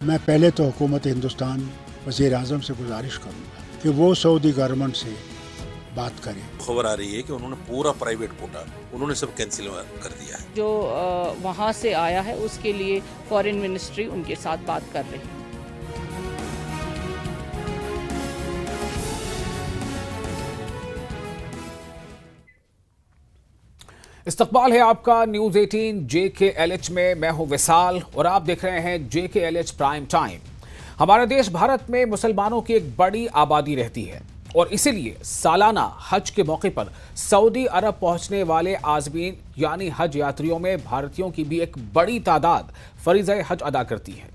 मैं पहले तो हुकूमत हिंदुस्तान वज़ीर आज़म से गुजारिश करूँगा कि वो सऊदी गवर्नमेंट से बात करें। खबर आ रही है कि उन्होंने पूरा प्राइवेट कोटा उन्होंने सब कैंसिल कर दिया है। जो वहाँ से आया है उसके लिए फॉरेन मिनिस्ट्री उनके साथ बात कर रही है। इस्तकबाल है आपका न्यूज 18 JKLH में। मैं हूं विशाल और आप देख रहे हैं JKLH प्राइम टाइम। हमारे देश भारत में मुसलमानों की एक बड़ी आबादी रहती है और इसीलिए सालाना हज के मौके पर सऊदी अरब पहुंचने वाले आज़मीन यानी हज यात्रियों में भारतीयों की भी एक बड़ी तादाद फरीज़े हज अदा करती है।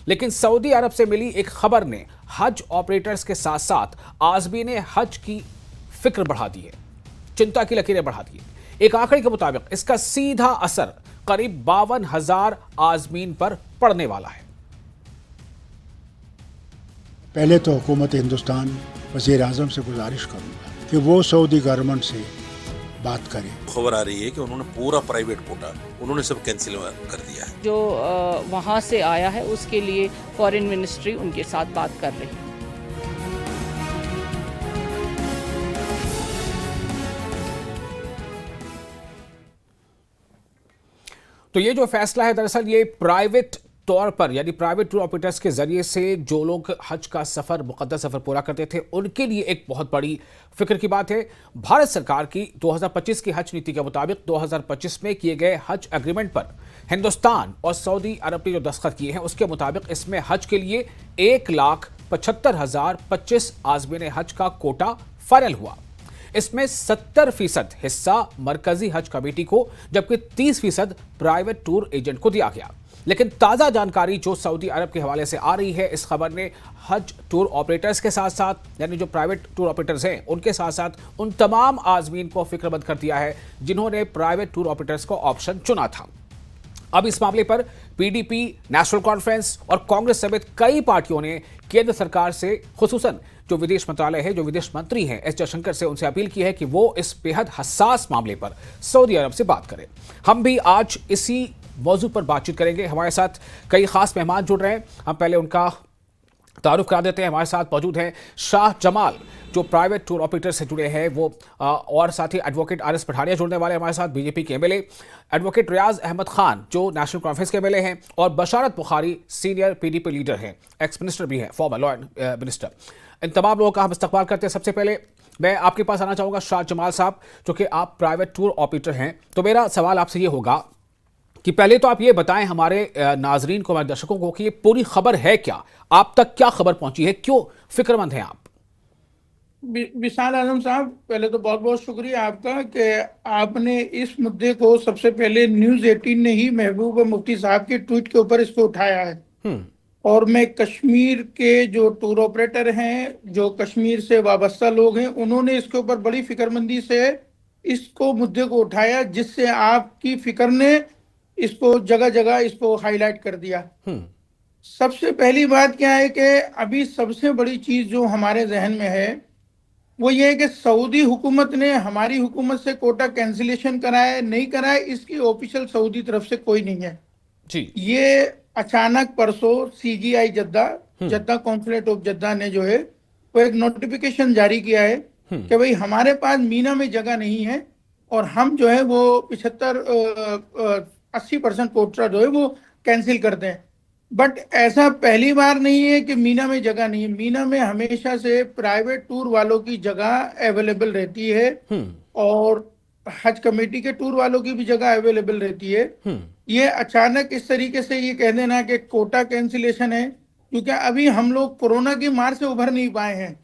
लेकिन सऊदी अरब से मिली एक खबर ने हज ऑपरेटर्स के साथ साथ आज़मीन हज की फिक्र बढ़ा दी है, चिंता की लकीरें बढ़ा दी है। एक आंकड़े के मुताबिक इसका सीधा असर करीब 52,000 आज़मीन पर पड़ने वाला है। पहले तो हुकूमत हिंदुस्तान वज़ीर आज़म से गुजारिश करूँगा कि वो सऊदी गवर्नमेंट से बात करें। खबर आ रही है कि उन्होंने पूरा प्राइवेट कोटा उन्होंने सब कैंसिल कर दिया है। जो वहाँ से आया है उसके लिए फॉरेन मिनिस्ट्री उनके साथ बात कर रही है। तो ये जो फैसला है दरअसल ये प्राइवेट तौर पर यानी प्राइवेट टूर ऑपरेटर्स के जरिए से जो लोग हज का सफर मुकद्दस सफर पूरा करते थे उनके लिए एक बहुत बड़ी फिक्र की बात है। भारत सरकार की 2025 की हज नीति के मुताबिक 2025 में किए गए हज एग्रीमेंट पर हिंदुस्तान और सऊदी अरब ने जो दस्तखत किए हैं उसके मुताबिक इसमें हज के लिए 1,75,025 आज़मीन हज का कोटा फाइनल हुआ। इसमें 70% हिस्सा मरकजी हज कमेटी को जबकि 30% प्राइवेट टूर एजेंट को दिया गया। लेकिन ताज़ा जानकारी जो सऊदी अरब के हवाले से आ रही है, इस खबर ने हज टूर ऑपरेटर्स के साथ साथ यानी जो प्राइवेट टूर ऑपरेटर्स हैं उनके साथ साथ उन तमाम आज़मीन को फिक्रमंद कर दिया है जिन्होंने प्राइवेट टूर ऑपरेटर्स को ऑप्शन चुना था। अब इस मामले पर PDP, नेशनल कॉन्फ्रेंस और कांग्रेस समेत कई पार्टियों ने केंद्र सरकार से, खुसूसन जो विदेश मंत्रालय है, जो विदेश मंत्री हैं S जयशंकर से, उनसे अपील की है कि वो इस बेहद हसास मामले पर सऊदी अरब से बात करें। हम भी आज इसी मौजू पर बातचीत करेंगे। हमारे साथ कई खास मेहमान जुड़ रहे हैं, हम पहले उनका तारुफ करा देते हैं। हमारे साथ मौजूद हैं शाह जमाल जो प्राइवेट टूर ऑपरेटर से जुड़े हैं वो, और साथ ही एडवोकेट RS पठानिया जुड़ने वाले हमारे साथ, BJP के MLA, एडवोकेट रियाज अहमद खान जो नेशनल कॉन्फ्रेंस के MLA हैं, और बशारत बुखारी सीनियर PDP लीडर हैं, एक्स मिनिस्टर भी हैं, फॉर्मर लॉ मिनिस्टर। इन तमाम लोगों का हम इस्तकबाल करते हैं। सबसे पहले मैं आपके पास आना चाहूँगा शाह जमाल साहब, चूँकि आप प्राइवेट टूर ऑपरेटर हैं, तो मेरा सवाल आपसे ये होगा कि पहले तो आप ये बताएं हमारे नाजरीन को, हमारे दर्शकों को कि ये पूरी खबर है क्या, आप तक क्या खबर पहुंची है, क्यों फिक्रमंद हैं आप? विशाल आजम साहब, पहले तो बहुत बहुत शुक्रिया आपका कि आपने इस मुद्दे को सबसे पहले न्यूज 18 ने ही महबूब मुफ्ती साहब के ट्वीट के ऊपर इसको उठाया है। और मैं कश्मीर के जो टूर ऑपरेटर हैं, जो कश्मीर से वाबस्ता लोग हैं, उन्होंने इसके ऊपर बड़ी फिक्रमंदी से इसको मुद्दे को उठाया, जिससे आपकी फिक्र ने इसको जगह जगह इसको हाईलाइट कर दिया। सबसे पहली बात क्या है कि अभी सबसे बड़ी चीज जो हमारे जहन में है वो ये है कि सऊदी हुकूमत ने हमारी हुकूमत से कोटा कैंसिलेशन कराया नहीं कराया, इसकी ऑफिशियल सऊदी तरफ से कोई नहीं है जी। ये अचानक परसों CGI Jeddah consulate of Jeddah ने जो है वो एक नोटिफिकेशन जारी किया है कि भाई हमारे पास मीना में जगह नहीं है और हम जो है वो 80% कोटा जो है वो कैंसिल करते हैं। बट ऐसा पहली बार नहीं है कि मीना में जगह नहीं है। मीना में हमेशा से प्राइवेट टूर वालों की जगह अवेलेबल रहती है और हज कमेटी के टूर वालों की भी जगह अवेलेबल रहती है। ये अचानक इस तरीके से ये कह देना कि कोटा कैंसिलेशन है, क्योंकि अभी हम लोग कोरोना की मार से उभर नहीं पाए हैं।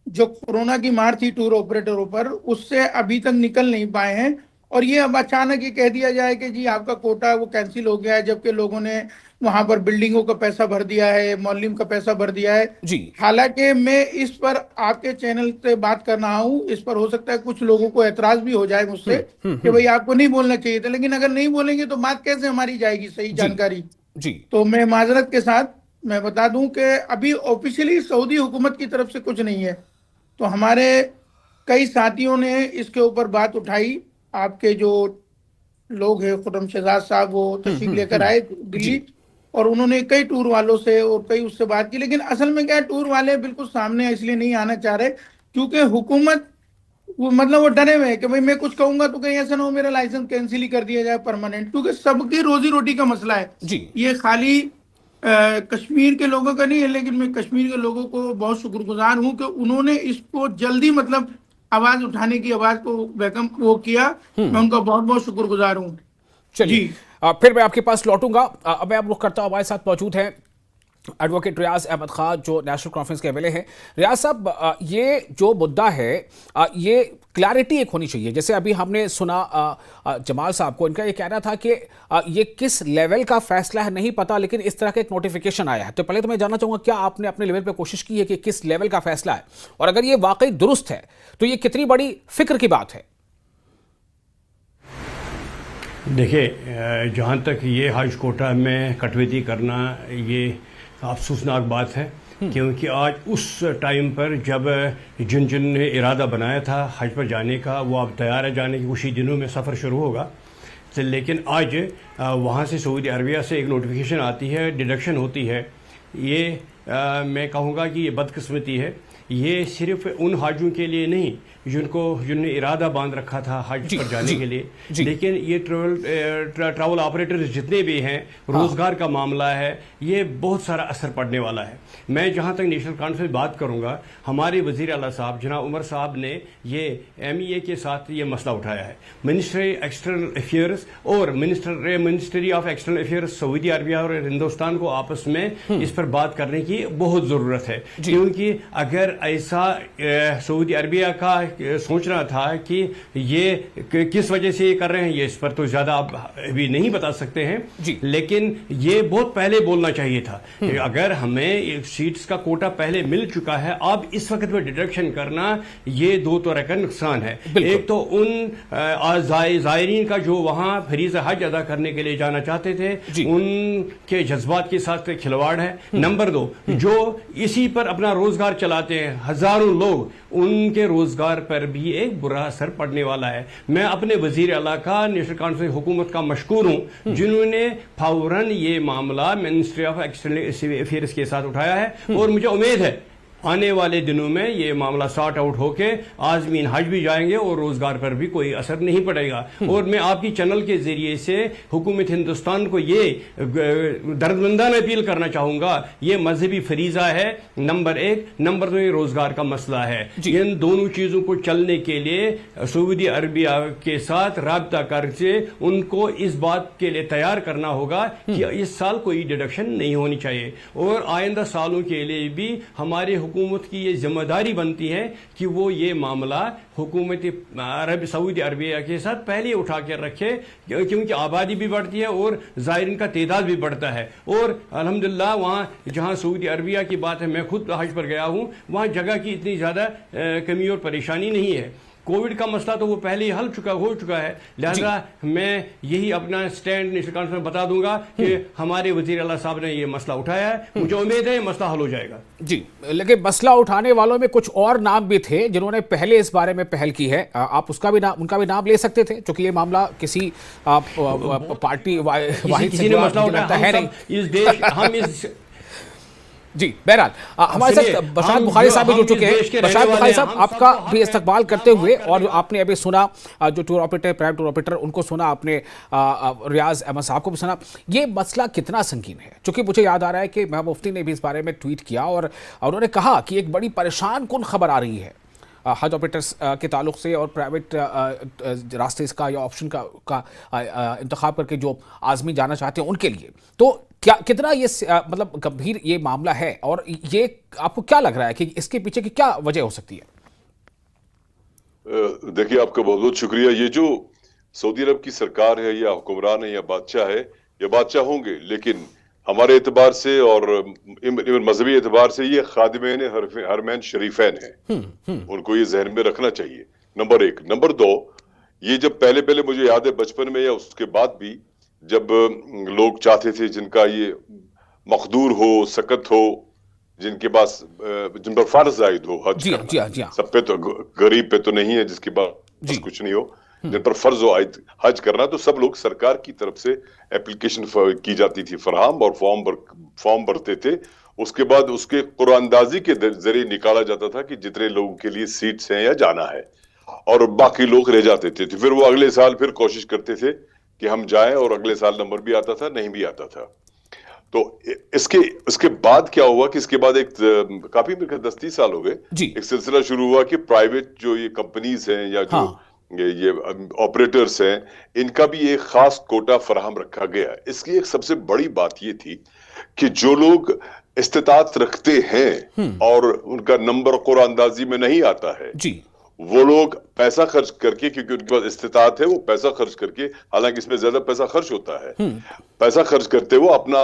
जो कोरोना की मार थी टूर ऑपरेटरों पर, उससे अभी तक निकल नहीं पाए हैं। और ये अब अचानक ये कह दिया जाए कि जी आपका कोटा वो कैंसिल हो गया है, जबकि लोगों ने वहां पर बिल्डिंगों का पैसा भर दिया है, मौलिम का पैसा भर दिया है जी। हालांकि मैं इस पर आपके चैनल से बात कर रहा हूँ, इस पर हो सकता है कुछ लोगों को एतराज भी हो जाए मुझसे कि भाई आपको नहीं बोलना चाहिए था, लेकिन अगर नहीं बोलेंगे तो बात कैसे हमारी जाएगी सही जानकारी जी। तो मैं माजरत के साथ मैं बता दूं कि अभी ऑफिशियली सऊदी हुकूमत की तरफ से कुछ नहीं है। तो हमारे कई साथियों ने इसके ऊपर बात उठाई। आपके जो लोग हैं खुर्रम शहजाद साहब वो तशरीफ लेकर आए दिल्ली, और उन्होंने कई टूर वालों से और कई उससे बात की, लेकिन असल में क्या है, टूर वाले बिल्कुल सामने इसलिए नहीं आना चाह रहे क्योंकि हुकूमत वो डरे हुए हैं कि भाई मैं कुछ कहूंगा तो कहीं ऐसा ना हो मेरा लाइसेंस कैंसिल ही कर दिया जाए परमानेंट, क्योंकि सबकी रोजी रोटी का मसला है जी। ये खाली कश्मीर के लोगों का नहीं है, लेकिन मैं कश्मीर के लोगों को बहुत शुक्रगुजार हूं कि उन्होंने इसको जल्दी आवाज उठाने की आवाज को बेगम वो किया। मैं उनका बहुत बहुत शुक्रगुजार हूँ। चलिए फिर मैं आपके पास लौटूंगा। अब मैं आप रुख करता हूं, हमारे साथ मौजूद हैं एडवोकेट रियाज अहमद खान जो नेशनल कॉन्फ्रेंस के एमएलए हैं। रियाज साहब, ये जो मुद्दा है ये क्लैरिटी एक होनी चाहिए। जैसे अभी हमने सुना जमाल साहब को, इनका ये कहना था कि ये किस लेवल का फैसला है नहीं पता, लेकिन इस तरह का एक नोटिफिकेशन आया है। तो पहले तो मैं जानना चाहूंगा क्या आपने अपने लेवल पे कोशिश की है कि किस लेवल का फैसला है, और अगर ये वाकई दुरुस्त है तो ये कितनी बड़ी फिक्र की बात है? देखिए, जहाँ तक ये हज कोटा में कटौती करना ये अफसोसनाक बात है, क्योंकि आज उस टाइम पर जब जिन ने इरादा बनाया था हज पर जाने का वो अब तैयार है जाने की, कुछ ही दिनों में सफ़र शुरू होगा। तो लेकिन आज वहाँ से सऊदी अरबिया से एक नोटिफिकेशन आती है, डिडक्शन होती है। ये मैं कहूँगा कि ये बदकिस्मती है। ये सिर्फ उन हाजियों के लिए नहीं जिनने इरादा बांध रखा था हज पर जाने के लिए, लेकिन ये ट्रैवल ऑपरेटर्स जितने भी हैं, रोज़गार का मामला है, ये बहुत सारा असर पड़ने वाला है। मैं जहाँ तक नेशनल कॉन्फ्रेंस बात करूँगा, हमारे वज़ीर आला साहब जनाब उमर साहब ने ये MEA के साथ ये मसला उठाया है। मिनिस्ट्री एक्सटर्नल अफेयर्स और ministry of external affairs Saudi Arabia और हिंदुस्तान को आपस में इस पर बात करने की बहुत ज़रूरत है, क्योंकि अगर ऐसा सऊदी अरबिया का सोचना था कि ये किस वजह से ये कर रहे हैं, ये इस पर तो ज़्यादा आप अभी नहीं बता सकते हैं, लेकिन ये बहुत पहले बोलना चाहिए था। अगर हमें सीट्स का कोटा पहले मिल चुका है, अब इस वक्त में डिडक्शन करना ये दो तरह का नुकसान है। एक तो उन ज़ायरीन का जो वहाँ फरीज़ हज अदा करने के लिए जाना चाहते थे, उनके जज्बात के साथ खिलवाड़ है। नंबर 2, जो इसी पर अपना रोजगार चलाते हैं हजारों लोग, उनके रोजगार पर भी एक बुरा असर पड़ने वाला है। मैं अपने वजीर आला का, नेशनल कॉन्फ्रेंस हुकूमत का मशकूर हूं जिन्होंने फौरन ये मामला मिनिस्ट्री ऑफ एक्सटर्नल अफेयर्स के साथ उठाया है, और मुझे उम्मीद है आने वाले दिनों में ये मामला सॉर्ट आउट होके आज़मीन हज भी जाएंगे और रोजगार पर भी कोई असर नहीं पड़ेगा। और मैं आपकी चैनल के जरिए से हुकूमत हिंदुस्तान को ये दर्दमंदाना अपील करना चाहूंगा, ये मजहबी फरीजा है नंबर 1, नंबर 2 ये रोजगार का मसला है। इन दोनों चीजों को चलने के लिए सऊदी अरबिया के साथ राब्ता करके उनको इस बात के लिए तैयार करना होगा कि इस साल कोई डिडक्शन नहीं होनी चाहिए, और आइंदा सालों के लिए भी हमारे हुकूमत की ये जिम्मेदारी बनती है कि वो ये मामला हुकूमत सऊदी अरबिया के साथ पहले उठा कर रखे, क्योंकि आबादी भी बढ़ती है और ज़ायरीन का तादाद भी बढ़ता है। और अल्हम्दुलिल्लाह वहाँ जहाँ सऊदी अरबिया की बात है, मैं खुद हज पर गया हूँ, वहाँ जगह की इतनी ज़्यादा कमी और परेशानी नहीं है। कोविड का मसला तो वो पहले ही हो चुका है, लिहाजा मैं यही अपना स्टैंड नेशनल कॉन्फ्रेंस में बता दूंगा कि हमारे वजीर आला साहब ने ये मसला उठाया है, मुझे उम्मीद है ये मसला हल हो जाएगा। जी, लेकिन मसला उठाने वालों में कुछ और नाम भी थे जिन्होंने पहले इस बारे में पहल की है। आप उनका भी नाम ले सकते थे, क्योंकि ये मामला किसी पार्टी किसी ने मसला उठाया है इस देश, हम इस जी। बहरहाल हमारे साथ बशारत बुखारी साहब भी जुड़ चुके हैं। बशारत बुखारी साहब, आपका भी इस्तकबाल करते हुए, और आपने अभी सुना जो tour operator, private tour operator, उनको सुना आपने, रियाज अहमद साहब को भी सुना। ये मसला कितना संगीन है? क्योंकि मुझे याद आ रहा है कि महबूब मुफ्ती ने भी इस बारे में ट्वीट किया और उन्होंने कहा कि एक बड़ी परेशान कुन खबर आ रही है हज ऑपरेटर्स के ताल्लुक से, और प्राइवेट रास्ते इसका या ऑप्शन का इंतखाब करके जो आज़मी जाना चाहते हैं उनके लिए। तो क्या कितना ये मतलब गंभीर ये मामला है, और ये आपको क्या लग रहा है कि इसके पीछे की क्या वजह हो सकती है? देखिए, आपका बहुत बहुत शुक्रिया। ये जो सऊदी अरब की सरकार है या हुक्मरान है या बादशाह है, ये बादशाह होंगे, लेकिन हमारे एतबार से और मजहबी एतबार से ये खादिमैन हरमैन शरीफैन हैं, उनको ये जहन में रखना चाहिए, नंबर 1। नंबर 2, ये जब पहले मुझे याद है बचपन में या उसके बाद भी, जब लोग चाहते थे जिनका ये मखदूर हो, सकत हो, जिनके पास जिन पर फर्ज आयद हो हज करना, सब पे तो, गरीब पे तो नहीं है जिसके पास कुछ नहीं हो, जिन पर फर्ज हो हज करना, तो सब लोग सरकार की तरफ से एप्लीकेशन की जाती थी फराहम, और फॉर्म भरते थे। उसके बाद उसके कुरानंदाजी के जरिए निकाला जाता था कि जितने लोगों के लिए सीट्स हैं या जाना है, और बाकी लोग रह जाते थे। तो फिर वो अगले साल फिर कोशिश करते थे कि हम जाएं, और अगले साल नंबर भी आता था, नहीं भी आता था। तो इसके बाद क्या हुआ कि इसके बाद एक काफी मेरे 10-30 साल हो गए, एक सिलसिला शुरू हुआ कि प्राइवेट जो ये कंपनीज हैं या जो ये ऑपरेटर्स हैं, इनका भी एक खास कोटा फराहम रखा गया। इसकी एक सबसे बड़ी बात ये थी कि जो लोग इस्तिताअत रखते हैं और उनका नंबर कुरानंदाजी में नहीं आता है, वो लोग पैसा खर्च करके, क्योंकि उनके पास इस्तिताअत है, वो पैसा खर्च करके, हालांकि इसमें ज्यादा पैसा खर्च होता है, पैसा खर्च करते वो अपना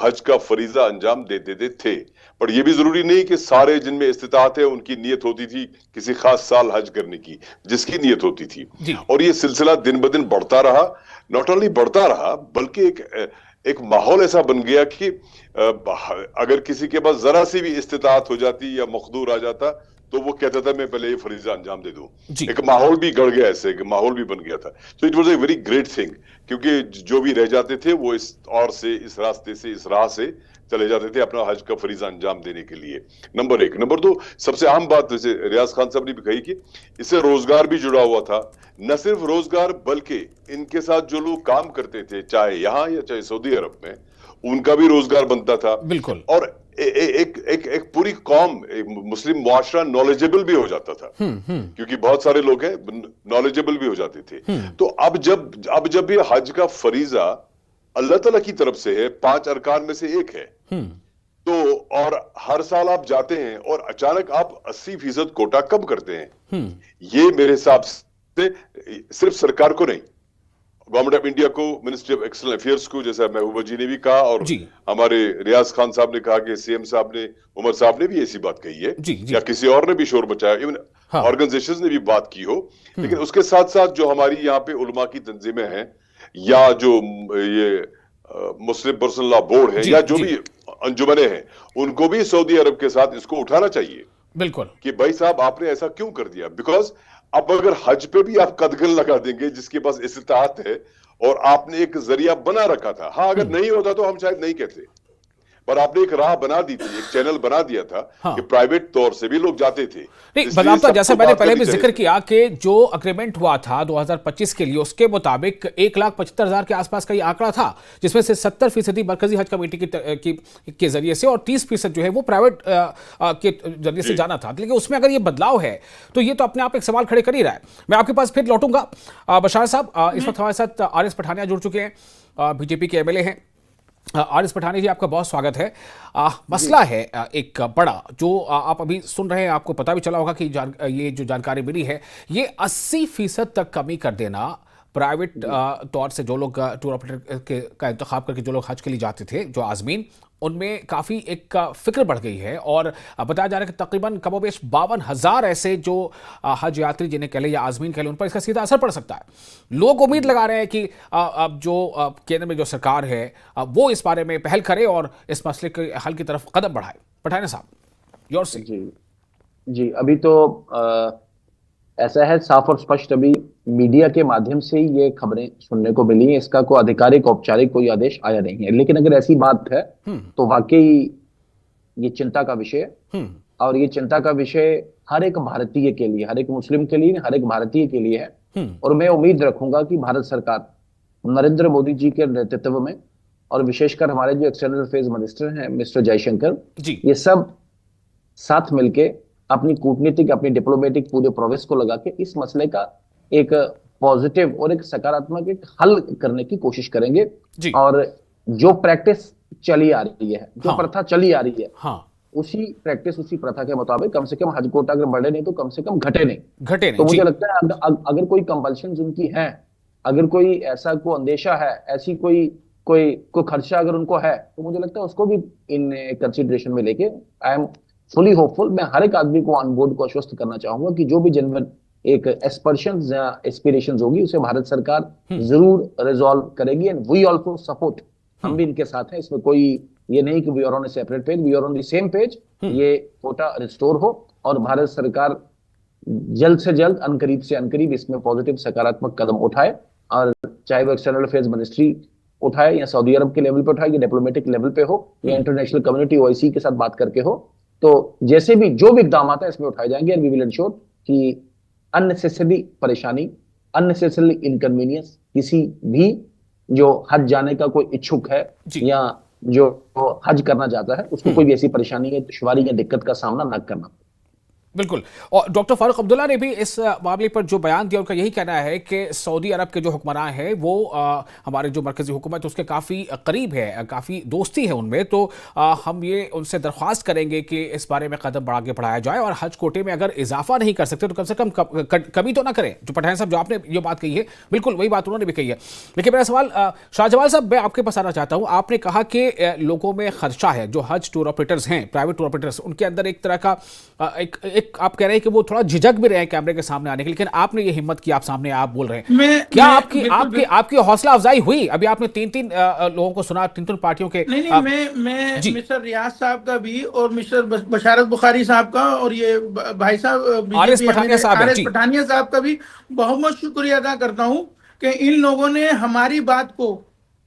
हज का फरीजा अंजाम दे देते थे। पर यह भी जरूरी नहीं कि सारे जिनमें इस्तिताअत है उनकी नीयत होती थी किसी खास साल हज करने की, जिसकी नीयत होती थी। और ये सिलसिला दिन ब दिन बढ़ता रहा। नॉट ओनली बढ़ता रहा, बल्कि एक माहौल ऐसा बन गया कि अगर किसी के पास जरा सी भी इस्तिताअत हो जाती या मखदूर आ जाता, तो वो कहता था मैं पहले ये फरीजा अंजाम दे दूं। एक माहौल भी गढ़ गया, ऐसे एक माहौल भी बन गया था। तो it was a very great thing, क्योंकि जो भी रह जाते थे वो इस रास्ते से, इस राह से चले जाते थे अपना हज का फरीजा अंजाम देने के लिए। नंबर 1। नंबर 2, सबसे अहम बात जैसे रियाज खान साहब ने भी कही कि इससे रोजगार भी जुड़ा हुआ था। न सिर्फ रोजगार, बल्कि इनके साथ जो लोग काम करते थे, चाहे यहाँ या चाहे सऊदी अरब में, उनका भी रोजगार बनता था। बिल्कुल। और एक पूरी कौम, मुस्लिम मुआशरा नॉलेजेबल भी हो जाता था, क्योंकि बहुत सारे लोग हैं नॉलेजेबल भी हो जाते थे। तो अब जब ये हज का फरीजा अल्लाह ताला की तरफ से है, 5 अरकान में से एक है, तो और हर साल आप जाते हैं और अचानक आप 80% कोटा कम करते हैं, ये मेरे हिसाब से सिर्फ सरकार को नहीं, गवर्नमेंट ऑफ इंडिया को, मिनिस्ट्री ऑफ एक्सटर्नल अफेयर्स को, जैसा महबूबा जी ने भी कहा, और हमारे रियाज खान साहब ने कहा कि सीएम साहब ने, उमर साहब ने भी ऐसी बात कही है, या किसी और ने भी शोर मचाया, इवन ऑर्गेनाइजेशंस ने भी बात की हो। लेकिन उसके साथ साथ जो हमारी यहाँ पे उलमा की तंजीमें हैं, या जो ये मुस्लिम पर्सनल लॉ बोर्ड है, या जो भी अंजुमने हैं, उनको भी सऊदी अरब के साथ इसको उठाना चाहिए। बिल्कुल, कि भाई साहब आपने ऐसा क्यों कर दिया। बिकॉज अब अगर हज पे भी आप कदगन लगा देंगे जिसके पास इस्तिताअत है, और आपने एक जरिया बना रखा था, हाँ अगर नहीं होता तो हम शायद नहीं कहते, पर आपने एक राह बना दी थी, एक चैनल बना दिया था कि प्राइवेट तौर से भी लोग जाते थे। नहीं, बताता, जैसा मैंने पहले भी जिक्र किया कि जो अग्रीमेंट हुआ था 2025 के लिए, उसके मुताबिक 1,75,000 के आसपास का ये आंकड़ा था, जिसमें से 70% मरकजी हज कमेटी के जरिए से और 30% जो है वो प्राइवेट के जरिए से जाना था। लेकिन उसमें अगर ये बदलाव है तो ये तो अपने आप एक सवाल खड़े कर ही रहा है। मैं आपके पास फिर लौटूंगा। बशार साहब, इस वक्त हमारे साथ आर.एस. पठानिया जुड़ चुके हैं, बीजेपी के एमएलए हैं। आर.एस. पठानिया जी, आपका बहुत स्वागत है। मसला है एक बड़ा, जो आप अभी सुन रहे हैं, आपको पता भी चला होगा कि ये जो जानकारी मिली है, ये 80% तक कमी कर देना प्राइवेट तौर से जो लोग टूर ऑपरेटर का इंतखाब करके जो लोग हज के लिए जाते थे, जो आज़मीन, उनमें काफ़ी एक फिक्र बढ़ गई है। और बताया जा रहा है कि तकरीबन कमोबेश 52,000 ऐसे जो हज यात्री जिन्हें कह लें या आज़मीन कह लें, उन पर इसका सीधा असर पड़ सकता है। लोग उम्मीद लगा रहे हैं कि अब जो केंद्र में जो सरकार है वो इस बारे में पहल करे और इस मसले के हल की तरफ कदम बढ़ाए। पठानिया साहब, योर से। जी, अभी तो ऐसा है, साफ और स्पष्ट अभी मीडिया के माध्यम से ये खबरें सुनने को मिली हैं। इसका कोई आधिकारिक औपचारिक कोई आदेश आया नहीं है। लेकिन अगर ऐसी बात है तो वाकई ये चिंता का विषय है, और ये चिंता का विषय हर एक भारतीय के लिए, हर एक मुस्लिम के लिए, हर एक भारतीय के लिए है। और मैं उम्मीद रखूंगा कि भारत सरकार नरेंद्र मोदी जी के नेतृत्व में, और विशेषकर हमारे जो एक्सटर्नल अफेयर्स मिनिस्टर हैं मिस्टर जयशंकर, ये सब साथ मिलके अपनी कूटनीतिक, अपनी डिप्लोमेटिक पूरे प्रोग्रेस को लगा के इस मसले का एक पॉजिटिव और एक सकारात्मक एक हल करने की कोशिश करेंगे। और जो प्रैक्टिस चली आ रही है, जो प्रथा चली आ रही है, उसी प्रैक्टिस, उसी प्रथा के मुताबिक कम से कम हज कोटा अगर बढ़े नहीं तो कम से कम घटे नहीं। तो मुझे लगता है अगर कोई कंपल्शन उनकी है, अगर कोई ऐसा कोई अंदेशा है, ऐसी कोई खर्चा अगर उनको है, तो मुझे लगता है उसको भी इन कंसिडरेशन में लेके आई एम फुली होपफुल। मैं हर एक आदमी को ऑन बोर्ड को आश्वस्त करना चाहूंगा कि जो भी जेन्युइन एक एस्पर्शंस या एस्पिरेशंस होगी, उसे भारत सरकार जरूर रिजॉल्व करेगी। एंड वी आल्सो सपोर्ट, हम भी इनके साथ हैं। इसमें कोई ये नहीं कि we are on a separate page, we are on the same page. ये कोटा रिस्टोर हो और भारत सरकार जल्द से जल्द, अनकरीब से अनकरीब इसमें पॉजिटिव सकारात्मक कदम उठाए, और चाहे वो एक्सटर्नल अफेयर्स मिनिस्ट्री उठाए या सऊदी अरब के लेवल पे उठाए या डिप्लोमेटिक लेवल पे हो या इंटरनेशनल कम्युनिटी ओआईसी के साथ बात करके हो, तो जैसे भी जो भी इकदाम आता है इसमें उठाए जाएंगे। एंड वी विल इंश्योर कि अननेसेसरी परेशानी, अननेसेसरी इनकन्वीनियंस किसी भी जो हज जाने का कोई इच्छुक है या जो हज करना चाहता है उसको कोई भी ऐसी परेशानी या दुश्वारी या दिक्कत का सामना न करना। बिल्कुल। और डॉक्टर फारूक अब्दुल्ला ने भी इस मामले पर जो बयान दिया उनका यही कहना है कि सऊदी अरब के जो हुक्मरान हैं वो हमारे जो मरकजी हुकूमत उसके काफ़ी करीब है, काफ़ी दोस्ती है उनमें, तो हम ये उनसे दरख्वास्त करेंगे कि इस बारे में कदम आगे बढ़ाया जाए और हज कोटे में अगर इजाफा नहीं कर सकते तो कम से कम कमी तो ना करें। जो पठान साहब जो आपने ये बात कही है बिल्कुल वही बात उन्होंने भी कही है। लेकिन मेरा सवाल शाहजवाल साहब, मैं आपके पास आना चाहता हूँ। आपने कहा कि लोगों में खदशा है, जो हज टूर ऑपरेटर्स हैं, प्राइवेट टूर ऑपरेटर्स, उनके अंदर एक तरह का आप कह रहे हैं कि वो थोड़ा झिझक भी रहे हैं कैमरे के सामने आने के, लेकिन आपने ये हिम्मत की, आप सामने आप बोल रहे हैं। क्या आपकी हौसला अफजाई हुई? अभी आपने तीन लोगों को सुना, तीन पार्टियों के। नहीं, मैं मिस्टर रियाज साहब का भी और मिस्टर बशारत बुखारी साहब का और ये भाई साहब आरिस पठानिया साहब का भी बहुत बहुत शुक्रिया अदा करता हूँ कि इन लोगों ने हमारी बात को,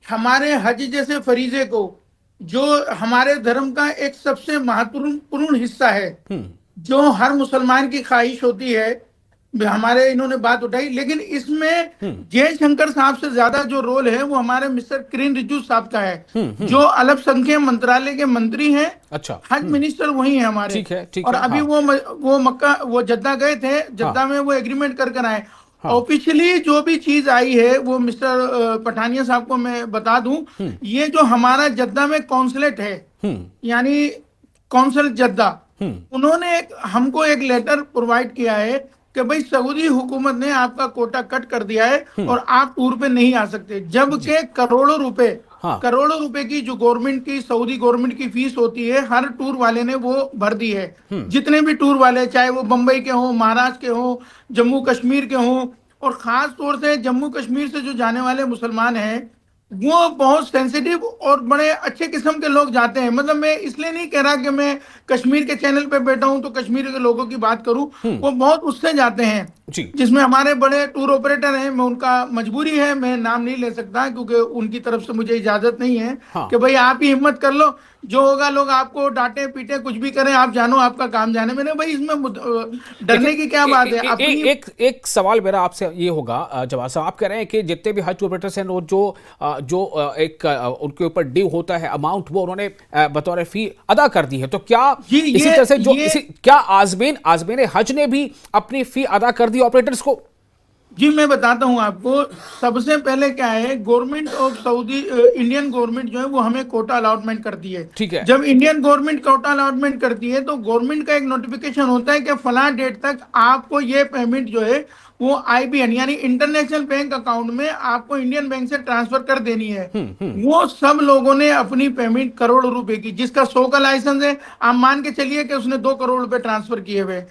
हमारे हज जैसे फरीजे को, जो हमारे धर्म का एक सबसे महत्वपूर्ण हिस्सा है, जो हर मुसलमान की ख्वाहिश होती है, हमारे इन्होंने बात उठाई। लेकिन इसमें जयशंकर साहब से ज्यादा जो रोल है वो हमारे मिस्टर किरेन रिजिजू साहब का है, जो अल्पसंख्यक मंत्रालय के मंत्री हैं। अच्छा, हज मिनिस्टर वही है हमारे। ठीक और है, अभी वो मक्का, वो जद्दा गए थे, जद्दा में वो एग्रीमेंट कर आए। ऑफिशियली जो भी चीज आई है वो मिस्टर पठानिया साहब को मैं बता दूं, ये जो हमारा जद्दा में कॉन्सुलेट है, यानी कौंसल जद्दा, उन्होंने हमको एक लेटर प्रोवाइड किया है कि भाई सऊदी हुकूमत ने आपका कोटा कट कर दिया है और आप टूर पे नहीं आ सकते, जबकि करोड़ों रुपए की जो गवर्नमेंट की, सऊदी गवर्नमेंट की फीस होती है, हर टूर वाले ने वो भर दी है। जितने भी टूर वाले, चाहे वो बंबई के हों, महाराष्ट्र के हों, जम्मू कश्मीर के हों, और खास तौर से जम्मू कश्मीर से जो जाने वाले मुसलमान हैं वो बहुत सेंसिटिव और बड़े अच्छे किस्म के लोग जाते हैं। मतलब मैं इसलिए नहीं कह रहा कि मैं कश्मीर के चैनल पे बैठा हूं तो कश्मीर के लोगों की बात करूं, वो बहुत उससे जाते हैं, जिसमें हमारे बड़े टूर ऑपरेटर हैं। मैं उनका मजबूरी है, मैं नाम नहीं ले सकता क्योंकि उनकी तरफ से मुझे इजाजत नहीं है कि भाई आप ही हिम्मत कर लो, जो होगा लोग आपको डांटे पीटे कुछ भी करें, आप जानो, आपका काम जाने। मैंने भाई इसमें डरने की क्या बात है। एक सवाल मेरा आपसे ये होगा जवाब साहब, आप कह रहे हैं कि जितने भी हज ऑपरेटर्स हैं जो एक उनके ऊपर ड्यू होता है अमाउंट, वो उन्होंने बतौर फी अदा कर दी है, तो क्या इसी तरह से क्या आज़मीन हज ने भी अपनी फी अदा कर दी ऑपरेटर्स को? जी मैं बताता हूं आपको। सबसे पहले क्या है, government of Saudi, Indian government जो है वो हमें कोटा अलॉटमेंट करती है। ठीक है। जब इंडियन गवर्नमेंट कोटा अलॉटमेंट करती है तो गवर्नमेंट का एक नोटिफिकेशन होता है कि फला डेट तक आपको ये पेमेंट जो है वो IBN यानी इंटरनेशनल बैंक अकाउंट में आपको इंडियन बैंक से ट्रांसफर कर देनी है। वो सब लोगों ने अपनी पेमेंट करोड़ रुपए की, जिसका 100 का लाइसेंस है, आप मान के चलिए कि उसने 2 करोड़ रुपए ट्रांसफर किए हुए,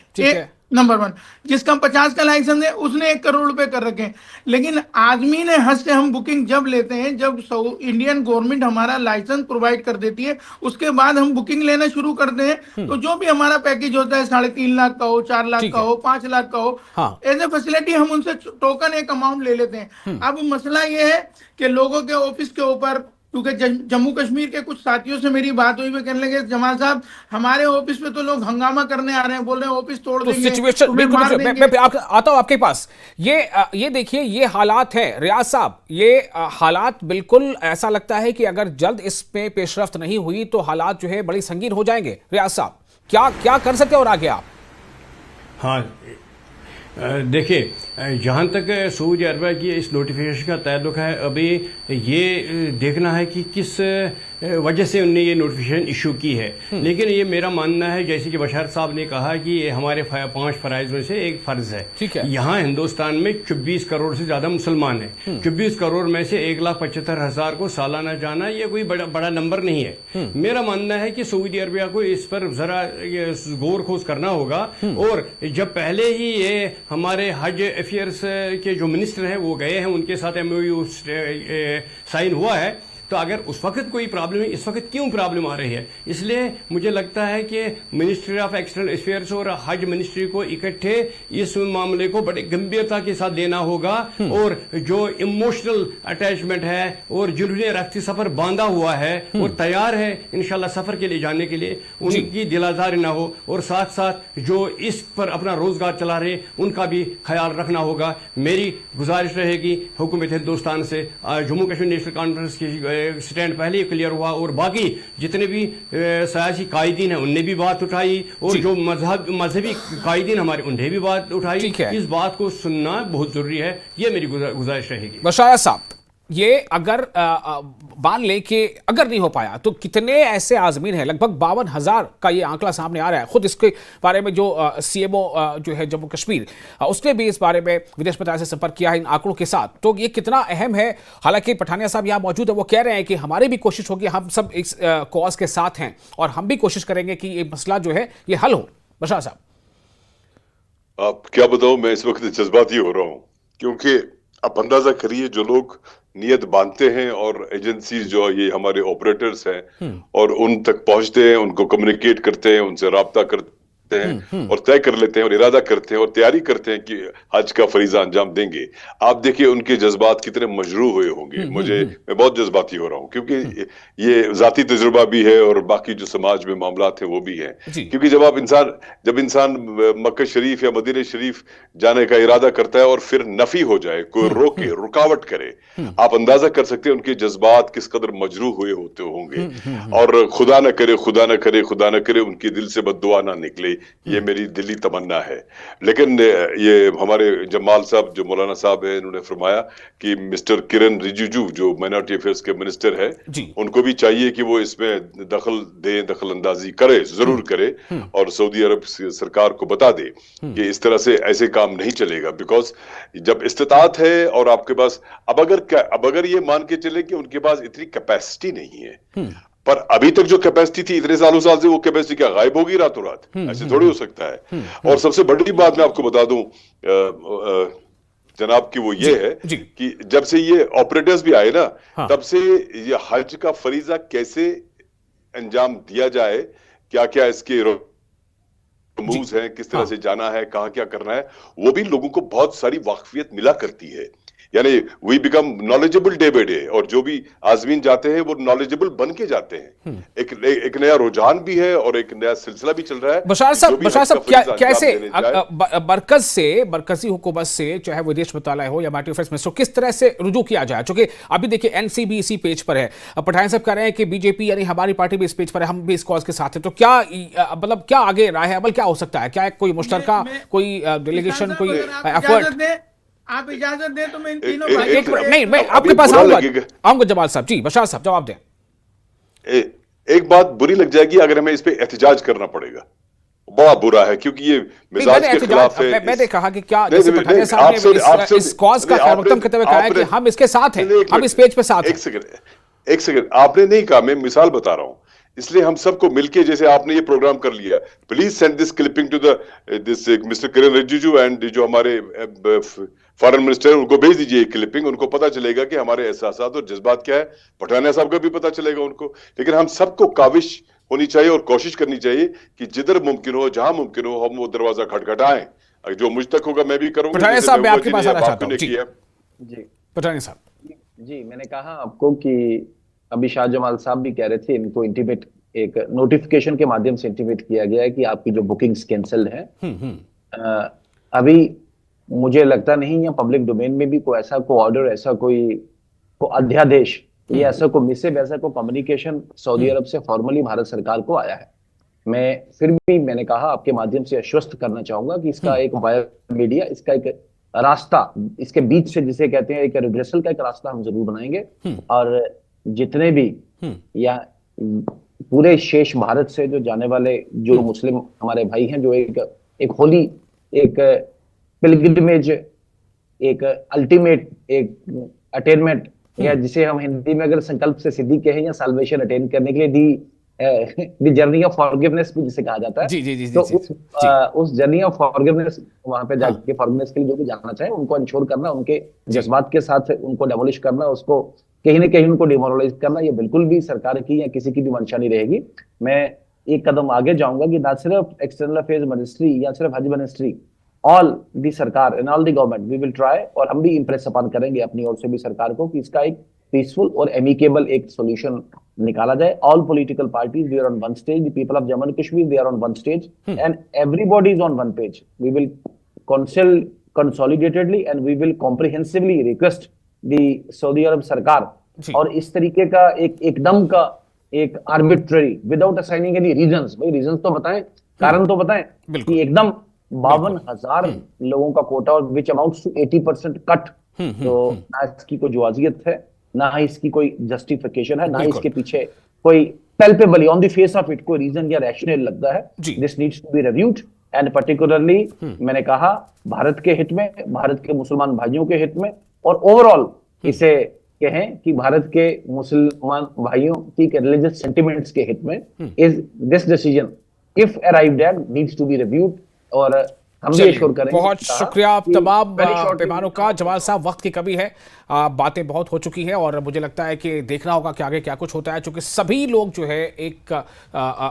नंबर 1। जिसका 50 का लाइसेंस है उसने 1 करोड़ रुपए कर रखे हैं। लेकिन आदमी ने हज से हम बुकिंग जब लेते हैं, जब इंडियन गवर्नमेंट हमारा लाइसेंस प्रोवाइड कर देती है, उसके बाद हम बुकिंग लेना शुरू करते हैं। तो जो भी हमारा पैकेज होता है 3.5 लाख का हो, 4 लाख का हो, 5 लाख का हो, एज ए फैसिलिटी हम उनसे टोकन एक अमाउंट ले लेते हैं। अब मसला ये है कि लोगों के ऑफिस के ऊपर, क्योंकि जम्मू कश्मीर के कुछ साथियों से मेरी बात हुई, वे कहने लगे जमाल साहब हमारे ऑफिस पे तो लोग हंगामा करने आ रहे हैं, बोल रहे हैं ऑफिस तोड़ देंगे, सिचुएशन बिल्कुल। मैं आता हूं आपके पास। ये देखिए, ये हालात है रियाज साहब, ये हालात बिल्कुल ऐसा लगता है कि अगर जल्द इसमें पेशरफ्त नहीं हुई तो हालात जो है बड़ी संगीन हो जाएंगे। रियाज साहब क्या कर सकते हो और आगे आप? हाँ देखिए, जहाँ तक सऊदी अरब की इस नोटिफिकेशन का ताल्लुक है, अभी ये देखना है कि किस वजह से उनने ये नोटिफिकेशन इशू की है। लेकिन ये मेरा मानना है, जैसे कि बशार साहब ने कहा, कि ये हमारे 5 फ़राइज़ में से एक फ़र्ज़ है। ठीक है। यहाँ हिंदुस्तान में 24 करोड़ से ज़्यादा मुसलमान हैं। 24 करोड़ में से 1,75,000 को सालाना जाना ये कोई बड़ा नंबर नहीं है। मेरा मानना है कि सऊदी अरबिया को इस पर ज़रा गौर खोज करना होगा। और जब पहले ही ये हमारे हज अफेयर्स के जो मिनिस्टर हैं वो गए हैं, उनके साथ MOU साइन हुआ है, तो अगर उस वक्त कोई प्रॉब्लम है, इस वक्त क्यों प्रॉब्लम आ रही है? इसलिए मुझे लगता है कि मिनिस्ट्री ऑफ एक्सटर्नल अफेयर्स और हज मिनिस्ट्री को इकट्ठे इस मामले को बड़े गंभीरता के साथ लेना होगा, और जो इमोशनल अटैचमेंट है और जिन्होंने रफ्ती सफर बांधा हुआ है और तैयार है इंशाल्लाह सफर के लिए जाने के लिए, उनकी दिलाजारी ना हो, और साथ साथ जो इस पर अपना रोजगार चला रहे उनका भी ख्याल रखना होगा। मेरी गुजारिश रहेगी हुकूमत हिंदुस्तान से, जम्मू कश्मीर नेशनल कॉन्फ्रेंस की स्टैंड पहले ही क्लियर हुआ और बाकी जितने भी सियासी कायदीन हैं उनने भी बात उठाई, और जो मजहबी कायदीन हमारे उन्हें भी बात उठाई। इस बात को सुनना बहुत जरूरी है, ये मेरी गुजारिश रहेगी। बशायर साहब, ये अगर मान लें कि अगर नहीं हो पाया तो कितने ऐसे आजमीन हैं? लगभग 52,000 का ये आंकड़ा सामने आ रहा है। खुद इसके बारे में जो सीएमओ जो है जम्मू कश्मीर, उसने भी इस बारे में विदेश मंत्रालय से संपर्क किया है इन आंकड़ों के साथ। तो ये कितना अहम है? हालांकि पठानिया साहब यहाँ मौजूद है, वो कह रहे हैं कि हमारी भी कोशिश होगी, हम सब इस कॉज के साथ हैं और हम भी कोशिश करेंगे कि ये मसला जो है ये हल हो। बशायर साहब, आप क्या बताऊं, मैं इस वक्त जज्बाती हो रहा हूं, क्योंकि आप अंदाजा करिए जो लोग नियत बांधते हैं और एजेंसी जो ये हमारे ऑपरेटर्स हैं और उन तक पहुंचते हैं, उनको कम्युनिकेट करते हैं, उनसे राब्ता करते हैं और तय कर लेते हैं और इरादा करते हैं और तैयारी करते हैं कि हज का फरीजा अंजाम देंगे। आप देखिए उनके जज्बात कितने मजरू हुए होंगे। मैं बहुत जज्बाती हो रहा हूँ, क्योंकि ये जाती तजुर्बा भी है और बाकी जो समाज में मामलात हैं वो भी हैं। क्योंकि जब इंसान मक्का शरीफ या मदीना शरीफ जाने का इरादा करता है और फिर नफी हो जाए, कोई रोके रुकावट करे, आप अंदाजा कर सकते हैं उनके जज्बात किस कदर मजरू हुए होते होंगे। और खुदा न करे, खुदा न करे, खुदा न करे उनके दिल से बद्दुआ ना निकले, ये मेरी दिली तमन्ना है। लेकिन ये हमारे जमाल साहब जो मौलाना साहब है, इन्होंने फरमाया कि मिस्टर किरण रिजिजू जो माइनॉरिटी अफेयर्स के मिनिस्टर है, उनको भी चाहिए कि वो इसमें दखल अंदाजी करे, जरूर करे, और सऊदी अरब सरकार को बता दे कि इस तरह से ऐसे काम नहीं चलेगा। बिकॉज जब इस्तिताअत है और आपके पास अब अगर ये मान के चले कि उनके पास इतनी कैपेसिटी नहीं है, पर अभी तक जो कैपेसिटी थी इतने सालों साल से, वो कैपेसिटी क्या गायब होगी रातों रात? ऐसे थोड़ी हो सकता है। और सबसे बड़ी बात मैं आपको बता दूं जनाब की, वो ये है कि जब से ये ऑपरेटर्स भी आए ना, तब से ये हज का फरीजा कैसे अंजाम दिया जाए, क्या क्या इसके मूव्स हैं, किस तरह से जाना है, कहाँ क्या करना है, वो भी लोगों को बहुत सारी वाकफियत मिला करती है। यानी we become knowledgeable day by day, और जो भी आजमीन जाते हैं वो नॉलेजेबल बन के जाते हैं। एक नया रुझान भी है और एक नया सिलसिला भी चल रहा है। बशायर साहब कैसे मरकज से, मरकजी हुकूमत से, चाहे विदेश मंत्रालय हो या माइनॉरिटी अफेयर्स मिनिस्टर, किस तरह से रुजू किया जाए? क्योंकि अभी देखिए एनसीबी इसी पेज पर है, पठानिया साहब कह रहे हैं कि बीजेपी यानी हमारी पार्टी भी इस पेज पर है, हम भी इस कॉज के साथ हैं। तो क्या मतलब क्या आगे राह अमल क्या हो सकता है? क्या कोई मुश्तरका कोई डेलीगेशन, कोई एफर्ट? आप इजाजत दें तो मैं इन तीनों नहीं, मैं आपके पास आऊंगा जमाल साहब। जी बशायर साहब जवाब दें। एक बात बुरी लग जाएगी अगर हमें इस पे एहतजाज करना पड़ेगा, बड़ा बुरा है, क्योंकि ये मिजाज के खिलाफ है। मैंने कहा कि क्या जैसे पठानिया साहब ने इस कॉज का खैरमकदम करते हुए कहा है कि हम इसके साथ हैं, हम इस पेज पे साथ हैं। एक सेकंड, आपने नहीं कहा, मैं मिसाल बता रहा हूं। इसलिए हम सबको मिलके, जैसे आपने ये प्रोग्राम कर लिया, please send this clipping to this mister Kiran Rijiju and जो हमारे फॉरेन मिनिस्टर, उनको भेज दीजिए क्लिपिंग। उनको पता चलेगा कि हमारे एहसासात और जज्बात क्या है। पठानिया साहब का भी पता चलेगा उनको। लेकिन हम सबको काविश होनी चाहिए और कोशिश करनी चाहिए कि जिधर मुमकिन हो, जहां मुमकिन हो, हम वो दरवाजा खटखटाएं। जो मुझ तक होगा मैं भी करूंगा। पठानिया साहब मैं आपके पास आना चाहता हूं। जी पठानिया साहब, जी मैंने कहा आपको कि अभी शाह जमाल साहब भी कह रहे थे, इनको इंटीमेट एक नोटिफिकेशन के माध्यम से इंटीमेट किया गया है कि आपकी जो बुकिंग्स कैंसिल्ड है। अभी मुझे लगता नहीं, या पब्लिक डोमेन में भी कोई ऐसा को ऑर्डर, ऐसा कोई अध्यादेश या ऐसा को मिसिव, ऐसा को कम्युनिकेशन सऊदी अरब से फॉर्मली भारत सरकार को आया है। मैं फिर भी मैंने कहा आपके माध्यम से आश्वस्त करना चाहूंगा कि इसका एक वायर मीडिया, इसका एक रास्ता, इसके बीच से जिसे कहते हैं एक रिग्रेसल का एक रास्ता हम जरूर बनाएंगे। और जितने भी या पूरे शेष भारत से जो जाने वाले जो मुस्लिम हमारे भाई हैं, जो एक होली, एक पिलग्रिमेज, एक अल्टीमेट, एक अटेनमेंट, या जिसे हम हिंदी में अगर संकल्प से सिद्धि कहें, या साल्वेशन अटेन करने के लिए दी जर्नी ऑफ फॉरगिवनेस भी जिसे कहा जाता है। तो उस जर्नी ऑफ फॉरगिवनेस, वहां पे जाके फॉरगिवनेस के लिए जो भी जाना चाहे उनको इंश्योर करना, उनके जज्बात के साथ उनको डेमोलिश करना, उसको कहीं ना कहीं उनको डिमोरलाइज करना, ये बिल्कुल भी सरकार की या किसी की भी मंशा नहीं रहेगी। मैं एक कदम आगे जाऊंगा कि ना सिर्फ एक्सटर्नल अफेयर्स मिनिस्ट्री या सिर्फ हज मिनिस्ट्री, ऑल दी सरकार and all the government we will try, और हम भी इम्प्रेस अपन करेंगे अपनी ओर से भी सरकार को कि इसका एक पीसफुल और एमिकेबल एक सोल्यूशन निकाला जाए। All political parties we are on one stage, the people of Jammu and Kashmir they are on one stage, and everybody is on one page. We will consolidatedly and we will comprehensively request the Saudi Arabia सरकार, और इस तरीके का एकदम का एक arbitrary without assigning any reasons, भाई reasons तो बताएं, कारण तो बताएं कि एकदम 52,000 लोगों का कोटा और विच अमाउंट्स टू 80% कट, तो ना इसकी कोई जुआजियत है, ना इसकी कोई जस्टिफिकेशन है, ना इसके पीछे कोई palpably on the face of it कोई रीजन या रैशनल लगता है। This needs to be reviewed and particularly मैंने कहा भारत के हित में, भारत के मुसलमान भाइयों के हित में, और ओवरऑल इसे कहें कि भारत के मुसलमान भाइयों की रिलीजियस सेंटिमेंट्स के हित में is this decision if arrived at needs to be reviewed, और हम भी एश्योर करेंगे। बहुत शुक्रिया आप तमाम मेहमानों का। जमाल साहब, वक्त की कमी है, बातें बहुत हो चुकी है और मुझे लगता है कि देखना होगा कि आगे क्या कुछ होता है, क्योंकि सभी लोग जो है एक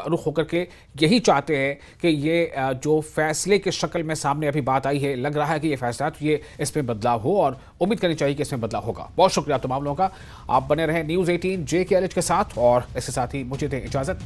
रुख होकर के यही चाहते हैं कि ये जो फैसले के शक्ल में सामने अभी बात आई है, लग रहा है कि ये फैसला, तो ये इसमें बदलाव हो और उम्मीद करनी चाहिए कि इसमें बदलाव होगा। बहुत शुक्रिया आप तमाम लोगों का। आप बने रहें न्यूज़ 18 JKLH के साथ, और इसके साथ ही मुझे दें इजाज़त।